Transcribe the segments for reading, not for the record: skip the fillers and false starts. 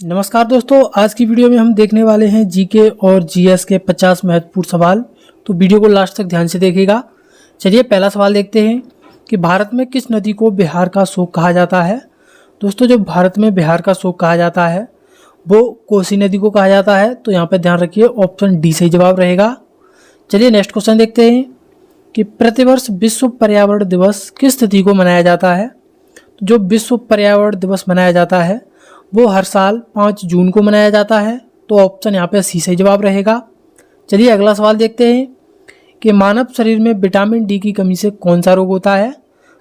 नमस्कार दोस्तों, आज की वीडियो में हम देखने वाले हैं जीके और जीएस के 50 महत्वपूर्ण सवाल। तो वीडियो को लास्ट तक ध्यान से देखिएगा। चलिए पहला सवाल देखते हैं कि भारत में किस नदी को बिहार का शोक कहा जाता है। दोस्तों, जो भारत में बिहार का शोक कहा जाता है वो कोसी नदी को कहा जाता है। तो यहाँ पर ध्यान रखिए, ऑप्शन डी सही जवाब रहेगा। चलिए नेक्स्ट क्वेश्चन देखते हैं कि प्रतिवर्ष विश्व पर्यावरण दिवस किस तिथि को मनाया जाता है। तो जो विश्व पर्यावरण दिवस मनाया जाता है वो हर साल 5 जून को मनाया जाता है। तो ऑप्शन यहाँ पे सी सही जवाब रहेगा। चलिए अगला सवाल देखते हैं कि मानव शरीर में विटामिन डी की कमी से कौन सा रोग होता है।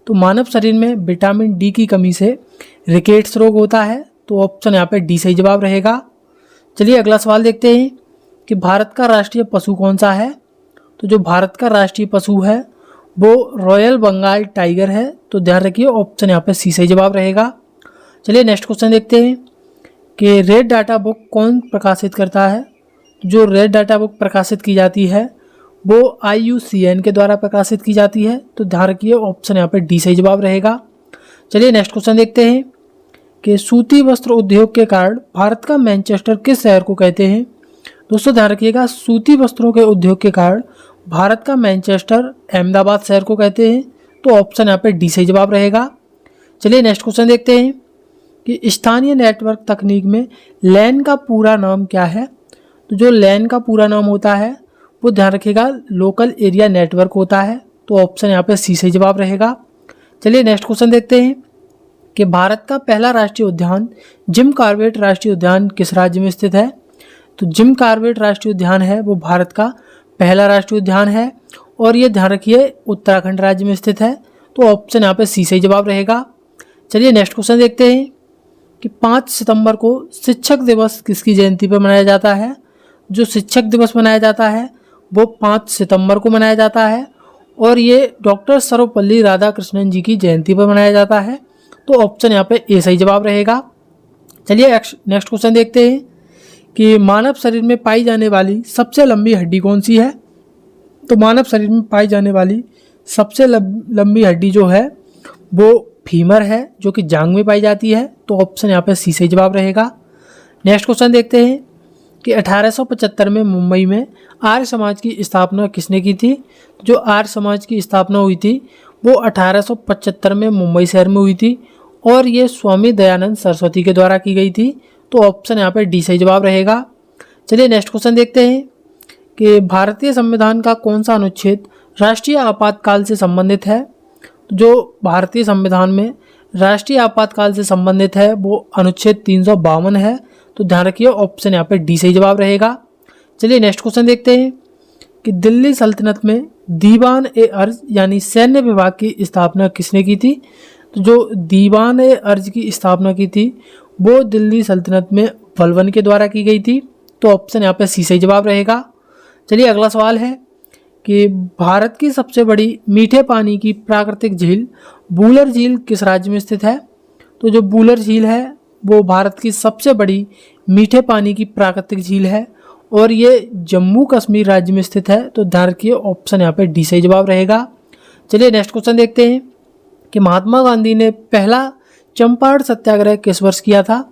तो मानव शरीर में विटामिन डी की कमी से रिकेट्स रोग होता है। तो ऑप्शन यहाँ पे डी सही जवाब रहेगा। चलिए अगला सवाल देखते हैं कि भारत का राष्ट्रीय पशु कौन सा है। तो जो भारत का राष्ट्रीय पशु है वो रॉयल बंगाल टाइगर है। तो ध्यान रखिए, ऑप्शन यहाँ पे सी सही जवाब रहेगा। चलिए नेक्स्ट क्वेश्चन देखते हैं कि रेड डाटा बुक कौन प्रकाशित करता है। जो रेड डाटा बुक प्रकाशित की जाती है वो IUCN के द्वारा प्रकाशित की जाती है। तो ध्यान रखिए, ऑप्शन यहाँ पे डी सही जवाब रहेगा। चलिए नेक्स्ट क्वेश्चन देखते हैं कि सूती वस्त्र उद्योग के कारण भारत का मैनचेस्टर किस शहर को कहते हैं। दोस्तों ध्यान रखिएगा, सूती वस्त्रों के उद्योग के कारण भारत का मैनचेस्टर अहमदाबाद शहर को कहते हैं। तो ऑप्शन यहाँ पे डी सही जवाब रहेगा। चलिए नेक्स्ट क्वेश्चन देखते हैं कि स्थानीय नेटवर्क तकनीक में लैन का पूरा नाम क्या है। तो जो लैन का पूरा नाम होता है वो ध्यान रखिएगा लोकल एरिया नेटवर्क होता है। तो ऑप्शन यहाँ पे सी सही जवाब रहेगा। चलिए नेक्स्ट क्वेश्चन देखते हैं कि भारत का पहला राष्ट्रीय उद्यान जिम कॉर्बेट राष्ट्रीय उद्यान किस राज्य में स्थित है। तो जिम कॉर्बेट राष्ट्रीय उद्यान है वो भारत का पहला राष्ट्रीय उद्यान है और ये ध्यान रखिए उत्तराखंड राज्य में स्थित है। तो ऑप्शन यहाँ पे सी सही जवाब रहेगा। चलिए नेक्स्ट क्वेश्चन देखते हैं कि 5 सितंबर को शिक्षक दिवस किसकी जयंती पर मनाया जाता है। जो शिक्षक दिवस मनाया जाता है वो 5 सितंबर को मनाया जाता है और ये डॉक्टर सर्वपल्ली राधाकृष्णन जी की जयंती पर मनाया जाता है। तो ऑप्शन यहाँ पे ए सही जवाब रहेगा। चलिए नेक्स्ट क्वेश्चन देखते हैं कि मानव शरीर में पाई जाने वाली सबसे लंबी हड्डी कौन सी है। तो मानव शरीर में पाई जाने वाली सबसे लंबी हड्डी जो है वो फीमर है, जो कि जांघ में पाई जाती है। तो ऑप्शन यहाँ पे सी सही जवाब रहेगा। नेक्स्ट क्वेश्चन देखते हैं कि 1875 में मुंबई में आर्य समाज की स्थापना किसने की थी। जो आर्य समाज की स्थापना हुई थी वो 1875 में मुंबई शहर में हुई थी और ये स्वामी दयानंद सरस्वती के द्वारा की गई थी। तो ऑप्शन यहाँ पे डी सही जवाब रहेगा। चलिए नेक्स्ट क्वेश्चन देखते हैं कि भारतीय संविधान का कौन सा अनुच्छेद राष्ट्रीय आपातकाल से संबंधित है। जो भारतीय संविधान में राष्ट्रीय आपातकाल से संबंधित है वो अनुच्छेद 352 है। तो ध्यान रखिए, ऑप्शन यहाँ पे डी सही जवाब रहेगा। चलिए नेक्स्ट क्वेश्चन देखते हैं कि दिल्ली सल्तनत में दीवान-ए-अर्ज यानी सैन्य विभाग की स्थापना किसने की थी। तो जो दीवान-ए-अर्ज की स्थापना की थी वो दिल्ली सल्तनत में बलबन के द्वारा की गई थी। तो ऑप्शन यहाँ पे सी सही जवाब रहेगा। चलिए अगला सवाल है कि भारत की सबसे बड़ी मीठे पानी की प्राकृतिक झील बूलर झील किस राज्य में स्थित है। तो जो बूलर झील है वो भारत की सबसे बड़ी मीठे पानी की प्राकृतिक झील है और ये जम्मू कश्मीर राज्य में स्थित है। तो ध्यान रखिए, ऑप्शन यहाँ पे डी सही जवाब रहेगा। चलिए नेक्स्ट क्वेश्चन देखते हैं कि महात्मा गांधी ने पहला चंपारण सत्याग्रह किस वर्ष किया था।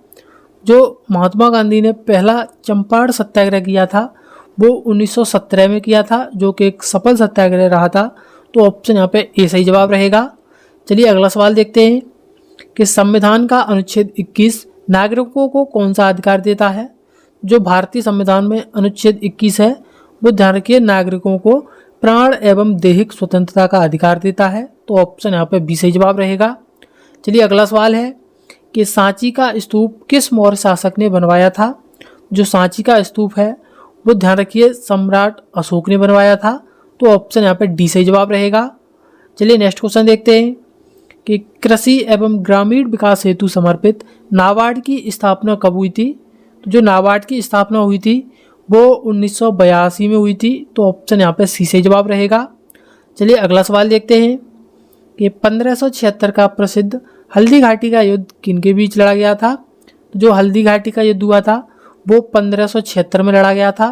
जो महात्मा गांधी ने पहला चंपारण सत्याग्रह किया था वो 1917 में किया था, जो कि एक सफल सत्याग्रह रहा था। तो ऑप्शन यहाँ पे ए सही जवाब रहेगा। चलिए अगला सवाल देखते हैं कि संविधान का अनुच्छेद 21 नागरिकों को कौन सा अधिकार देता है। जो भारतीय संविधान में अनुच्छेद 21 है वो ध्यान रखिए नागरिकों को प्राण एवं दैहिक स्वतंत्रता का अधिकार देता है। तो ऑप्शन यहाँ पे बी सही जवाब रहेगा। चलिए अगला सवाल है कि सांची का स्तूप किस मौर्य शासक ने बनवाया था। जो सांची का स्तूप है वो ध्यान रखिए सम्राट अशोक ने बनवाया था। तो ऑप्शन यहाँ पे डी सही जवाब रहेगा। चलिए नेक्स्ट क्वेश्चन देखते हैं कि कृषि एवं ग्रामीण विकास हेतु समर्पित नाबार्ड की स्थापना कब हुई थी। तो जो नाबार्ड की स्थापना हुई थी वो 1982 में हुई थी। तो ऑप्शन यहाँ पे सी सही जवाब रहेगा। चलिए अगला सवाल देखते हैं कि 1576 का प्रसिद्ध हल्दी घाटी का युद्ध किनके बीच लड़ा गया था। तो जो हल्दी घाटी का युद्ध हुआ था वो 1576 में लड़ा गया था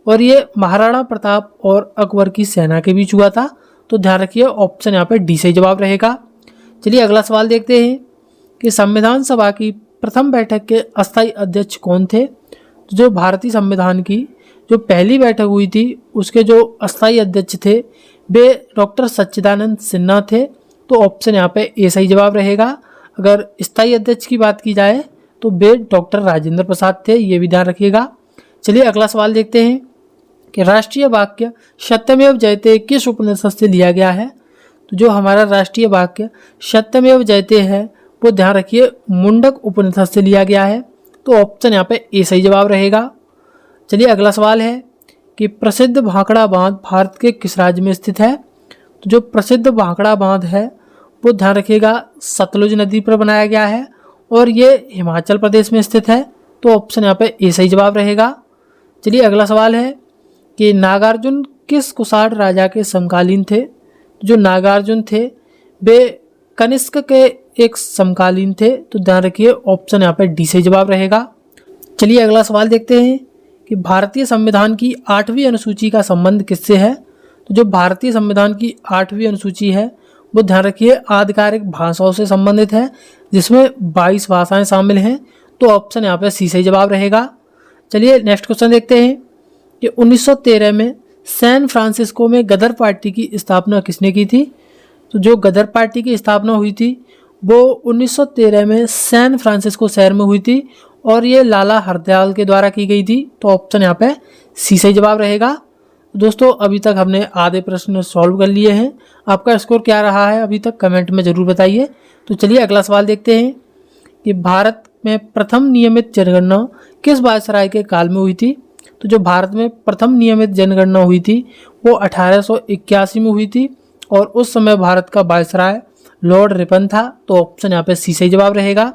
और ये महाराणा प्रताप और अकबर की सेना के बीच हुआ था। तो ध्यान रखिए, ऑप्शन यहाँ पे डी सही जवाब रहेगा। चलिए अगला सवाल देखते हैं कि संविधान सभा की प्रथम बैठक के अस्थायी अध्यक्ष कौन थे? जो भारतीय संविधान की जो पहली बैठक हुई थी उसके जो अस्थायी अध्यक्ष थे वे डॉक्टर सच्चिदानंद सिन्हा थे। तो ऑप्शन यहाँ पे ए सही जवाब रहेगा। अगर स्थायी अध्यक्ष की बात की जाए तो वे डॉक्टर राजेंद्र प्रसाद थे, ये भी ध्यान रखिएगा। चलिए अगला सवाल देखते हैं कि राष्ट्रीय वाक्य सत्यमेव जयते किस उपनिषद से लिया गया है? तो जो हमारा राष्ट्रीय वाक्य सत्यमेव जयते है वो ध्यान रखिए मुंडक उपनिषद से लिया गया है। तो ऑप्शन यहाँ पे ए सही जवाब रहेगा। चलिए अगला सवाल है कि प्रसिद्ध भाखड़ा बांध भारत के किस राज्य में स्थित है? तो जो प्रसिद्ध भाखड़ा बांध है वो ध्यान रखिएगा सतलुज नदी पर बनाया गया है और ये हिमाचल प्रदेश में स्थित है। तो ऑप्शन यहाँ पे ए सही जवाब रहेगा। चलिए अगला सवाल है कि नागार्जुन किस कुषाण राजा के समकालीन थे? जो नागार्जुन थे वे कनिष्क के एक समकालीन थे। तो ध्यान रखिए ऑप्शन यहाँ पे डी सही जवाब रहेगा। चलिए अगला सवाल देखते हैं कि भारतीय संविधान की 8वीं अनुसूची का संबंध किससे है? तो जो भारतीय संविधान की 8वीं अनुसूची है वो ध्यान रखिए आधिकारिक भाषाओं से संबंधित है जिसमें 22 भाषाएं शामिल हैं। तो ऑप्शन यहाँ पे सी सही जवाब रहेगा। चलिए नेक्स्ट क्वेश्चन देखते हैं कि 1913 में सैन फ्रांसिस्को में गदर पार्टी की स्थापना किसने की थी? तो जो गदर पार्टी की स्थापना हुई थी वो 1913 में सैन फ्रांसिस्को शहर में हुई थी और ये लाला हरदयाल के द्वारा की गई थी। तो ऑप्शन यहाँ पे सी सही जवाब रहेगा। दोस्तों अभी तक हमने आधे प्रश्न सॉल्व कर लिए हैं। आपका स्कोर क्या रहा है अभी तक कमेंट में ज़रूर बताइए। तो चलिए अगला सवाल देखते हैं कि भारत में प्रथम नियमित जनगणना किस वायसराय के काल में हुई थी? तो जो भारत में प्रथम नियमित जनगणना हुई थी वो 1881 में हुई थी और उस समय भारत का वायसराय लॉर्ड रिपन था। तो ऑप्शन यहाँ पे सी सही जवाब रहेगा।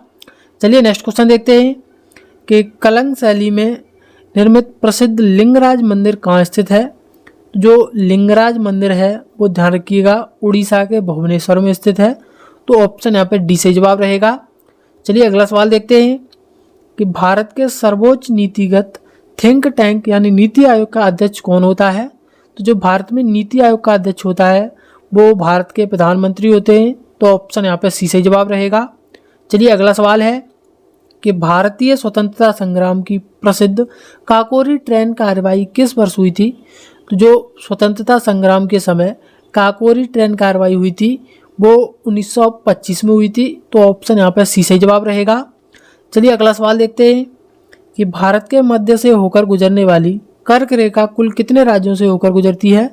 चलिए नेक्स्ट क्वेश्चन देखते हैं कि कलंग शैली में निर्मित प्रसिद्ध लिंगराज मंदिर कहाँ स्थित है? जो लिंगराज मंदिर है वो ध्यान रखिएगा उड़ीसा के भुवनेश्वर में स्थित है। तो ऑप्शन यहाँ पे डी सही जवाब रहेगा। चलिए अगला सवाल देखते हैं कि भारत के सर्वोच्च नीतिगत थिंक टैंक यानी नीति आयोग का अध्यक्ष कौन होता है? तो जो भारत में नीति आयोग का अध्यक्ष होता है वो भारत के प्रधानमंत्री होते हैं। तो ऑप्शन यहाँ पे सी सही जवाब रहेगा। चलिए अगला सवाल है कि भारतीय स्वतंत्रता संग्राम की प्रसिद्ध काकोरी ट्रेन कार्रवाई किस वर्ष हुई थी? तो जो स्वतंत्रता संग्राम के समय काकोरी ट्रेन कार्रवाई हुई थी वो 1925 में हुई थी। तो ऑप्शन यहाँ पर सी सही जवाब रहेगा। चलिए अगला सवाल देखते हैं कि भारत के मध्य से होकर गुजरने वाली कर्क रेखा कुल कितने राज्यों से होकर गुजरती है?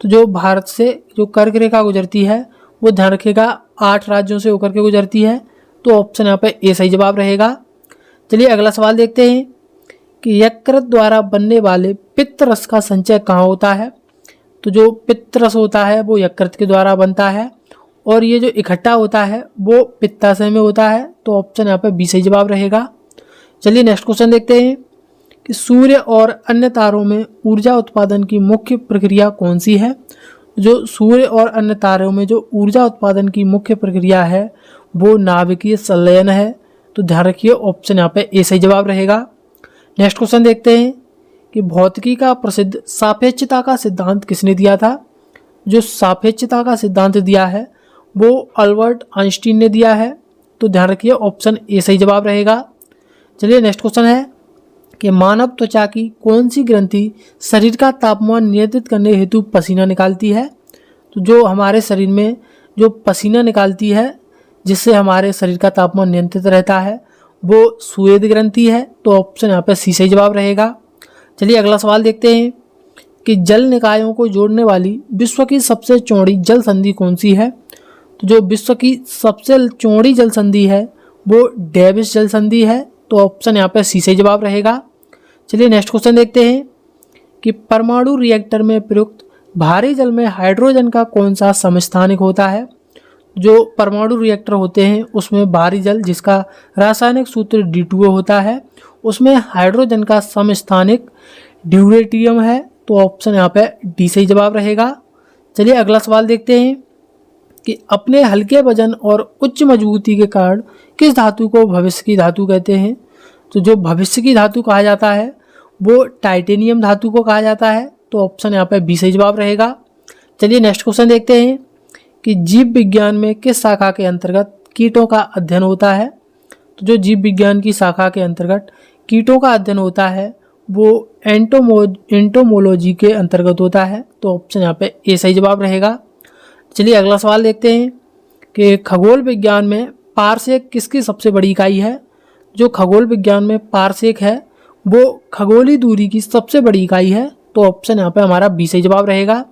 तो जो भारत से जो कर्क रेखा गुजरती है वो ध्यान रखिएगा 8 राज्यों से होकर के गुजरती है। तो ऑप्शन यहाँ पे ए सही जवाब रहेगा। चलिए अगला सवाल देखते हैं कि यकृत द्वारा बनने वाले पित्त रस का संचय कहाँ होता है? तो जो पित्त रस होता है वो यकृत के द्वारा बनता है और ये जो इकट्ठा होता है वो पित्ताशय में होता है। तो ऑप्शन यहाँ पे बी सही जवाब रहेगा। चलिए नेक्स्ट क्वेश्चन देखते हैं कि सूर्य और अन्य तारों में ऊर्जा उत्पादन की मुख्य प्रक्रिया कौन सी है? जो सूर्य और अन्य तारों में जो ऊर्जा उत्पादन की मुख्य प्रक्रिया है वो नाभिकीय संलयन है। तो ध्यान रखिए ऑप्शन यहाँ पे ए सही जवाब रहेगा। नेक्स्ट क्वेश्चन देखते हैं कि भौतिकी का प्रसिद्ध सापेक्षता का सिद्धांत किसने दिया था? जो सापेक्षता का सिद्धांत दिया है वो अल्बर्ट आइंस्टीन ने दिया है। तो ध्यान रखिए ऑप्शन ए सही जवाब रहेगा। चलिए नेक्स्ट क्वेश्चन है कि मानव त्वचा की कौन सी ग्रंथि शरीर का तापमान नियंत्रित करने हेतु पसीना निकालती है? तो जो हमारे शरीर में जो पसीना निकालती है जिससे हमारे शरीर का तापमान नियंत्रित रहता है वो स्वेद ग्रंथि है। तो ऑप्शन यहाँ पे सी सही जवाब रहेगा। चलिए अगला सवाल देखते हैं कि जल निकायों को जोड़ने वाली विश्व की सबसे चौड़ी जल संधि कौन सी है? तो जो विश्व की सबसे चौड़ी जल संधि है वो डेविस जल संधि है। तो ऑप्शन यहाँ पे सी सही जवाब रहेगा। चलिए नेक्स्ट क्वेश्चन देखते हैं कि परमाणु रिएक्टर में प्रयुक्त भारी जल में हाइड्रोजन का कौन सा समस्थानिक होता है? जो परमाणु रिएक्टर होते हैं उसमें भारी जल जिसका रासायनिक सूत्र D2O होता है उसमें हाइड्रोजन का समस्थानिक ड्यूटेरियम है। तो ऑप्शन यहाँ पे डी सही जवाब रहेगा। चलिए अगला सवाल देखते हैं कि अपने हल्के वजन और उच्च मजबूती के कारण किस धातु को भविष्य की धातु कहते हैं? तो जो भविष्य की धातु कहा जाता है वो टाइटेनियम धातु को कहा जाता है। तो ऑप्शन यहाँ पे बी सही जवाब रहेगा। चलिए नेक्स्ट क्वेश्चन देखते हैं कि जीव विज्ञान में किस शाखा के अंतर्गत कीटों का अध्ययन होता है? तो जो जीव विज्ञान की शाखा के अंतर्गत कीटों का अध्ययन होता है वो एंटोमोलॉजी के अंतर्गत होता है। तो ऑप्शन यहाँ पे ए सही जवाब रहेगा। चलिए अगला सवाल देखते हैं कि खगोल विज्ञान में पारसेक किसकी सबसे बड़ी इकाई है। जो खगोल विज्ञान में पारसेक है वो खगोलीय दूरी की सबसे बड़ी इकाई है। तो ऑप्शन यहाँ पे हमारा बी सही जवाब रहेगा।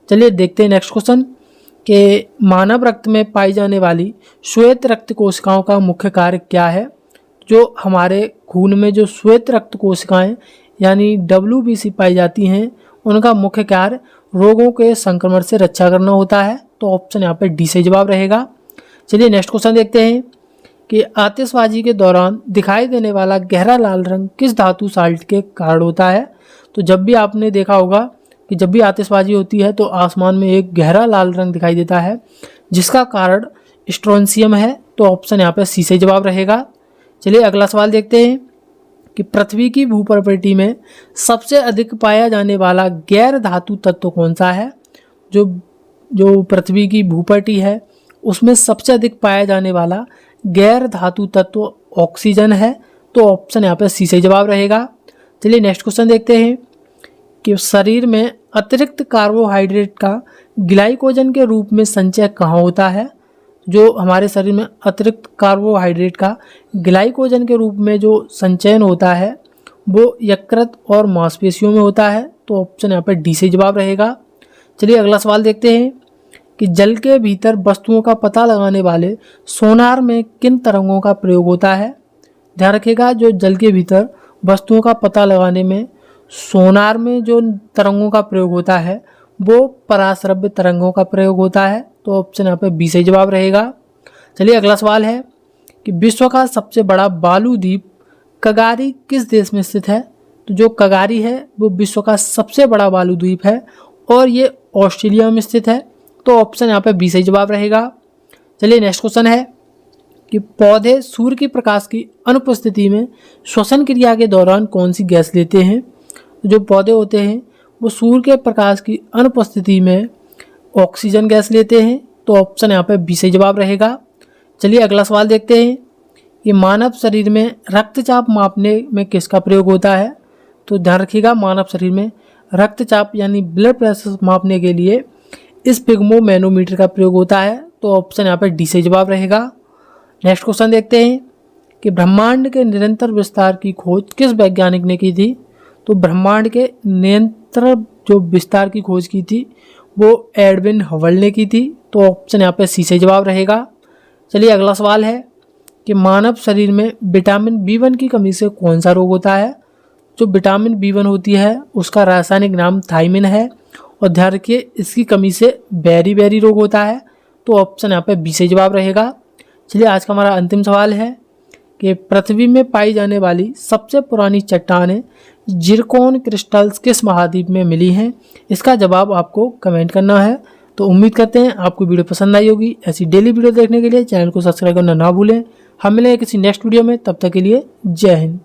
चलिए देखते हैं नेक्स्ट क्वेश्चन कि मानव रक्त में पाई जाने वाली श्वेत रक्त कोशिकाओं का मुख्य कार्य क्या है। जो हमारे खून में जो श्वेत रक्त कोशिकाएं यानी WBC पाई जाती हैं उनका मुख्य कार्य रोगों के संक्रमण से रक्षा करना होता है। तो ऑप्शन यहाँ पे डी सही जवाब रहेगा। चलिए नेक्स्ट क्वेश्चन देखते हैं कि आतिशबाजी के दौरान दिखाई देने वाला गहरा लाल रंग किस धातु साल्ट के कारण होता है। तो जब भी आपने देखा होगा कि जब भी आतिशबाजी होती है तो आसमान में एक गहरा लाल रंग दिखाई देता है जिसका कारण स्ट्रोंशियम है। तो ऑप्शन यहाँ पे सी सही जवाब रहेगा। चलिए अगला सवाल देखते हैं कि पृथ्वी की भूप्रकृति में सबसे अधिक पाया जाने वाला गैर धातु तत्व कौन सा है। जो पृथ्वी की भूपटि है उसमें सबसे अधिक पाया जाने वाला गैर धातु तत्व ऑक्सीजन है। तो ऑप्शन यहाँ पे सी सही जवाब रहेगा। चलिए नेक्स्ट क्वेश्चन देखते हैं कि शरीर में अतिरिक्त कार्बोहाइड्रेट का ग्लाइकोजन के रूप में संचय कहाँ होता है। जो हमारे शरीर में अतिरिक्त कार्बोहाइड्रेट का ग्लाइकोजन के रूप में जो संचयन होता है वो यकृत और मांसपेशियों में होता है। तो ऑप्शन यहाँ पर डी से जवाब रहेगा। चलिए अगला सवाल देखते हैं कि जल के भीतर वस्तुओं का पता लगाने वाले सोनार में किन तरंगों का प्रयोग होता है। ध्यान रखिएगा जो जल के भीतर वस्तुओं का पता लगाने में सोनार में जो तरंगों का प्रयोग होता है वो पराश्रव्य तरंगों का प्रयोग होता है। तो ऑप्शन यहाँ पे बी सही जवाब रहेगा। चलिए अगला सवाल है कि विश्व का सबसे बड़ा बालू द्वीप कगारी किस देश में स्थित है। तो जो कगारी है वो विश्व का सबसे बड़ा बालू द्वीप है और ये ऑस्ट्रेलिया में स्थित है। तो ऑप्शन यहाँ पे बी सही जवाब रहेगा। चलिए नेक्स्ट क्वेश्चन है कि पौधे सूर्य के प्रकाश की अनुपस्थिति में श्वसन क्रिया के दौरान कौन सी गैस लेते हैं। जो पौधे होते हैं वो सूर्य के प्रकाश की अनुपस्थिति में ऑक्सीजन गैस लेते हैं। तो ऑप्शन यहाँ पे बी सही जवाब रहेगा। चलिए अगला सवाल देखते हैं कि मानव शरीर में रक्तचाप मापने में किसका प्रयोग होता है। तो ध्यान रखिएगा मानव शरीर में रक्तचाप यानी ब्लड प्रेशर मापने के लिए स्पिग्मोमैनोमीटर का प्रयोग होता है। तो ऑप्शन यहाँ पे डी से जवाब रहेगा। नेक्स्ट क्वेश्चन देखते हैं कि ब्रह्मांड के निरंतर विस्तार की खोज किस वैज्ञानिक ने की थी। तो ब्रह्मांड के निरंतर जो विस्तार की खोज की थी वो एडविन हबल ने की थी। तो ऑप्शन यहाँ पे सी से जवाब रहेगा। चलिए अगला सवाल है कि मानव शरीर में विटामिन B1 की कमी से कौन सा रोग होता है। जो विटामिन B1 होती है उसका रासायनिक नाम थायमिन है और ध्यान रखिए इसकी कमी से बेरी रोग होता है। तो ऑप्शन यहाँ पे बी से जवाब रहेगा। चलिए आज का हमारा अंतिम सवाल है कि पृथ्वी में पाई जाने वाली सबसे पुरानी चट्टानें जिरकॉन क्रिस्टल्स किस महाद्वीप में मिली हैं। इसका जवाब आपको कमेंट करना है। तो उम्मीद करते हैं आपको वीडियो पसंद आई होगी। ऐसी डेली वीडियो देखने के लिए चैनल को सब्सक्राइब करना ना भूलें। हम मिलेंगे किसी नेक्स्ट वीडियो में, तब तक के लिए जय हिंद।